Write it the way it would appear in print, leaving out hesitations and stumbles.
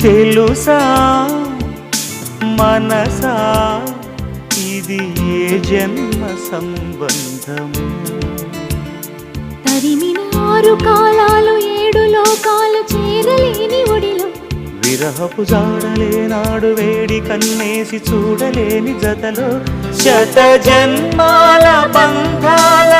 తెలుసా మనసా ఇది ఏ జన్మ సంబంధము తరిమిన 6 కాలాలు 7 లోకాలు చేరలేని ఒడిలో విరహపు జాడలేనాడు వేడి కన్నేసి చూడలేని జతలో శత జన్మాల బంధాల